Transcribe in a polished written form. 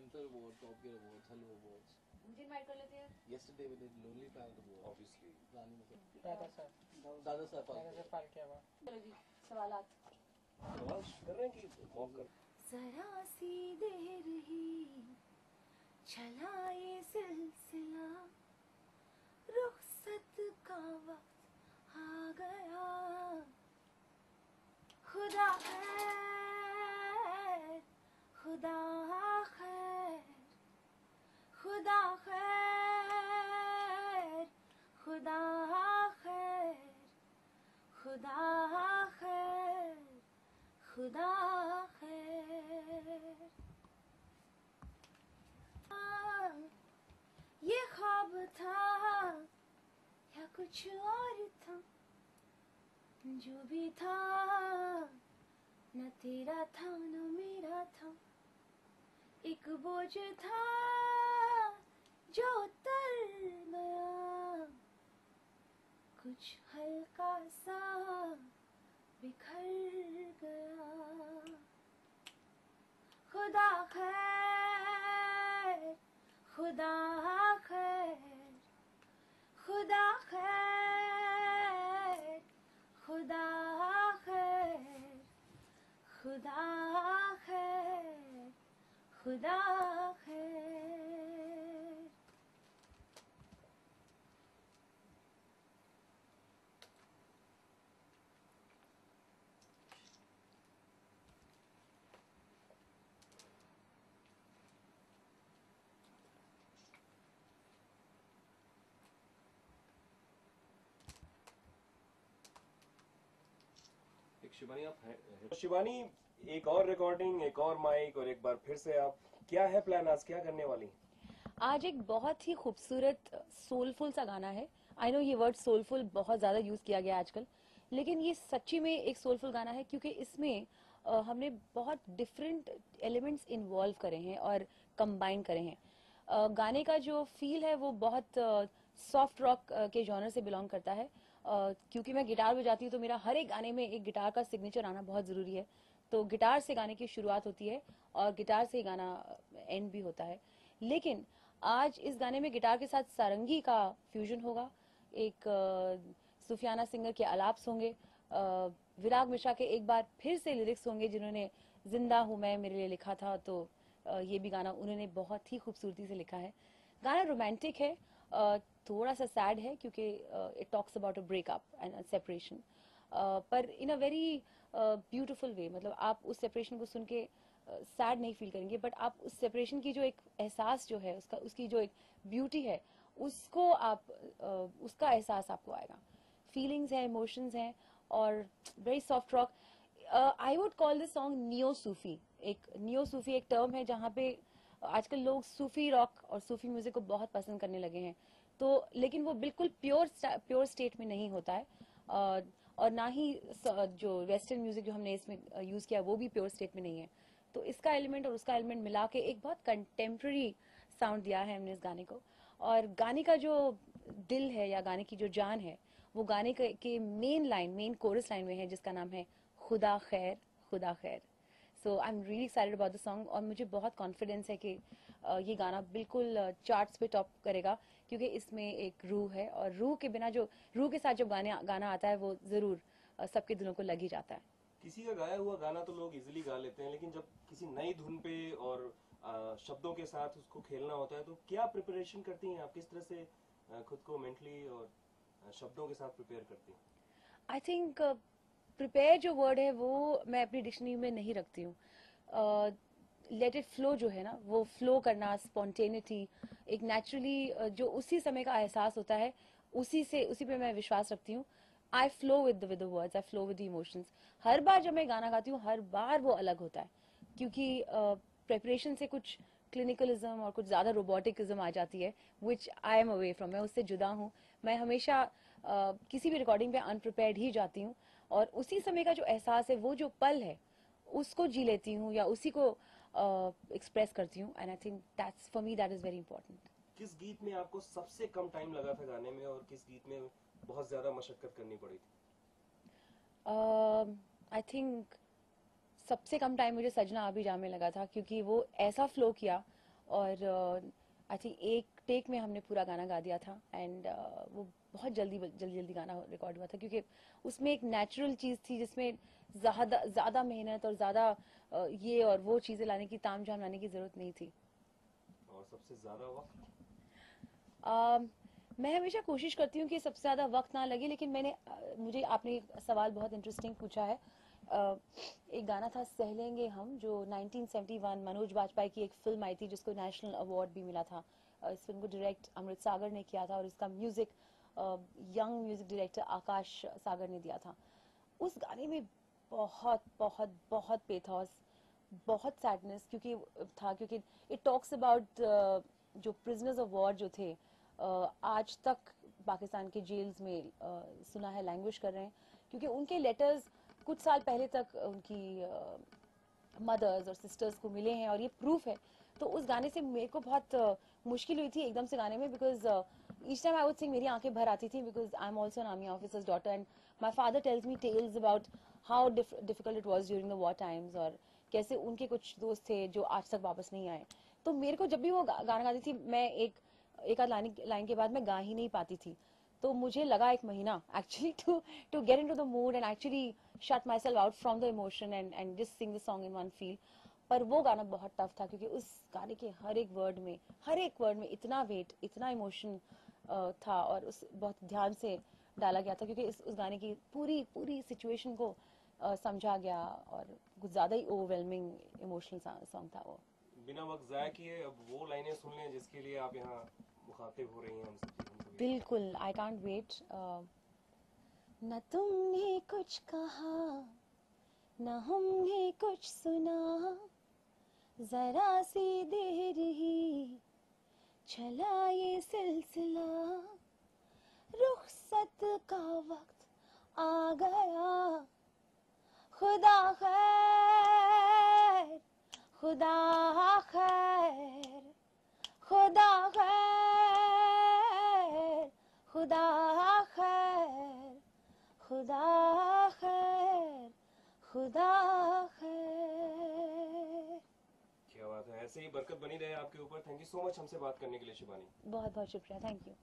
Panther Award, Top Gear Awards, Hello Awards. मुझे invite कर लेते हैं. Yesterday we did Lonely Planet Award. Obviously. गाने में सब. दादा दादा साहब साहब फाल किया हुआ. चलो जी सवालात. आवाज कर रहे हैं कि मॉक कर. जरा सी देर ही चला ये सिलसिला, रुखसत का वक्त आ गया. खुदा खैर, खुदा खैर, खुदा खैर, खुदा खैर, खुदा खैर, खुदा खैर. ये ख्वाब था या कुछ और था, जो भी था न तेरा था न मेरा था. एक बोझ था जो उतर गया, कुछ हल्का सा बिखर गया. खुदा खैर, खुदा खैर, खुदा खैर, खुदा खैर, खुदा खैर, खुदा खैर. एक शिवानी आप हैं. शिवानी, एक और रिकॉर्डिंग, एक और माइक और एक बार फिर से आप, क्या है प्लान आज, क्या करने वाली? आज एक बहुत ही खूबसूरत सोलफुल सा गाना है. आई नो ये वर्ड सोलफुल बहुत ज्यादा यूज किया गया आजकल, लेकिन ये सच्ची में एक सोलफुल गाना है क्योंकि इसमें हमने बहुत डिफरेंट एलिमेंट्स इन्वॉल्व करे हैं और कंबाइन करे हैं. गाने का जो फील है वो बहुत सॉफ्ट रॉक के जॉनर से बिलोंग करता है. क्योंकि मैं गिटार बजाती हूँ तो मेरा हर एक गाने में एक गिटार का सिग्नेचर आना बहुत जरूरी है. तो गिटार से गाने की शुरुआत होती है और गिटार से ही गाना एंड भी होता है. लेकिन आज इस गाने में गिटार के साथ सारंगी का फ्यूजन होगा. एक सुफियाना सिंगर के आलाप्स होंगे, विराग मिश्रा के एक बार फिर से लिरिक्स होंगे जिन्होंने जिंदा हूं मैं मेरे लिए लिखा था. तो ये भी गाना उन्होंने बहुत ही खूबसूरती से लिखा है. गाना रोमांटिक है, थोड़ा सा सैड है क्योंकि it talks about a breakup and separation, पर इन अ वेरी ब्यूटीफुल वे. मतलब आप उस सेपरेशन को सुन के सैड नहीं फील करेंगे, बट आप उस सेपरेशन की जो एक एहसास जो है उसकी जो एक ब्यूटी है उसको आप उसका एहसास आपको आएगा. फीलिंग्स हैं, इमोशंस हैं और very soft rock. I would call this song neo Sufi. Neo Sufi एक टर्म है जहाँ पे आजकल लोग सूफी रॉक और सूफी म्यूजिक को बहुत पसंद करने लगे हैं. तो लेकिन वो बिल्कुल प्योर स्टेट में नहीं होता है, और ना ही जो वेस्टर्न म्यूजिक जो हमने इसमें यूज किया वो भी प्योर स्टेट में नहीं है. तो इसका एलिमेंट और उसका एलिमेंट मिला के एक बहुत कंटेम्प्रेरी साउंड दिया है हमने इस गाने को. और गाने का जो दिल है या गाने की जो जान है वो गाने के मेन कोरस लाइन में है जिसका नाम है खुदा खैर, खुदा खैर. So I am really excited about the song और मुझे बहुत कॉन्फिडेंस है कि ये गाना बिल्कुल चार्ट्स पे टॉप करेगा क्योंकि इसमें एक रूह है और रूह के बिना जो रूह के साथ जब गाना आता है वो जरूर सबके दिलों को लग ही जाता है. किसी का गाया हुआ गाना तो लोग इजीली गा लेते हैं, लेकिन जब किसी नई धुन पे और शब्दों के साथ उसको खेलना होता है तो क्या प्रिपरेशन करती हैं आप, किस तरह से खुद को मेंटली और शब्दों के साथ प्रिपेयर करती हैं? आई थिंक प्रिपेयर जो वर्ड है वो मैं अपनी डिक्शनरी में नहीं रखती हूँ. लेट इट फ्लो जो है ना, वो फ्लो करना, स्पॉन्टेनिटी, एक नेचुरली जो उसी समय का एहसास होता है उसी पे मैं विश्वास रखती हूँ. I flow with the words, I flow with the emotions. हर बार जब मैं गाना गाती हूँ हर बार वो अलग होता है क्योंकि प्रेपरेशन से कुछ क्लिनिकलिज्म और कुछ ज्यादा रोबोटिकिज्म आ जाती है विच आई एम अवे फ्रॉम. मैं उससे जुदा हूँ. मैं हमेशा किसी भी रिकॉर्डिंग पे अनप्रिपेयर्ड ही जाती हूँ और उसी समय का जो एहसास है वो जो पल है उसको जी लेती हूँ या उसी को एक्सप्रेस करती हूँ. And I think that's for me that is very important. किस गीत में आपको सबसे कम टाइम लगा था गाने में और किस गीत में बहुत ज्यादा मशक्कत करनी पड़ी थी? आई थिंक सबसे कम टाइम मुझे सजना अभी जा में लगा था क्योंकि वो ऐसा फ्लो किया और आई थिंक एक टेक में हमने पूरा गाना गा दिया था एंड वो बहुत जल्दी गाना रिकॉर्ड हुआ था क्योंकि उसमें एक नेचुरल चीज़ थी जिसमें ज़्यादा मेहनत और ज़्यादा ये और वो चीज़ें लाने की तामझाम लाने की ज़रूरत नहीं थी। और सबसे ज्यादा वक्त मैं हमेशा कोशिश करती हूँ कि सबसे ज़्यादा वक्त ना लगे, लेकिन मुझे आपने एक सवाल बहुत इंटरेस्टिंग पूछा है। एक गाना था सह लेंगे हम, जो 1971 मनोज बाजपेयी की एक फिल्म आई थी जिसको नेशनल अवार्ड भी मिला था। इस फिल्म को डायरेक्ट अमृत सागर ने किया था और इसका म्यूजिक यंग म्यूजिक डायरेक्टर आकाश सागर ने दिया था। उस गाने में बहुत बहुत बहुत पेथोस, बहुत सैडनेस क्योंकि इट टॉक्स अबाउट जो प्रिजनर्स ऑफ वॉर जो थे, आज तक पाकिस्तान के जेल्स में सुना है लैंग्वेज कर रहे हैं क्योंकि उनके लेटर्स कुछ साल पहले तक उनकी मदर्स और सिस्टर्स को मिले हैं और ये प्रूफ है। तो उस गाने से मेरे को बहुत मुश्किल हुई थी एकदम से गाने में, because each time I would सिंग मेरी आंखें भर आती थी, because I am also an army officers daughter and my father tells me tells about how difficult it was during the war times और कैसे उनके कुछ दोस्त थे जो आज तक वापस नहीं आए। तो मेरे को जब भी वो गाना गाती थी, मैं एक आध लाइन के बाद मैं गा ही नहीं पाती थी। तो मुझे लगा एक महीना actually to get into the mood and actually shut my self out from the emotion and just sing the song in one feel. पर वो गाना बहुत टफ था क्योंकि उस गाने के हर एक वर्ड में इतना वेट, इतना इमोशन था और उस बहुत ध्यान से डाला गया था क्योंकि उस गाने की पूरी सिचुएशन को समझा गया और कुछ ज्यादा ही ओवरवेलमिंग इमोशनल सॉन्ग था वो। बिना वक्त जाया किए अब वो लाइनें सुन लें जिसके लिए आप यहाँ मुखातिब हो रही हैं हमसे। बिल्कुल, आई कांट वेट। न तुमने कुछ कहा न हमने कुछ सुना, जरा सी देर ही चला ये सिलसिला, रुखसत का वक्त आ गया, खुदा खैर खुदा खैर खुदा खैर खुदा खैर खुदा खैर खुदा खैर। क्या बात है, ऐसे ही बरकत बनी रहे आपके ऊपर। थैंक यू सो मच हमसे बात करने के लिए शिबानी। बहुत बहुत शुक्रिया, थैंक यू।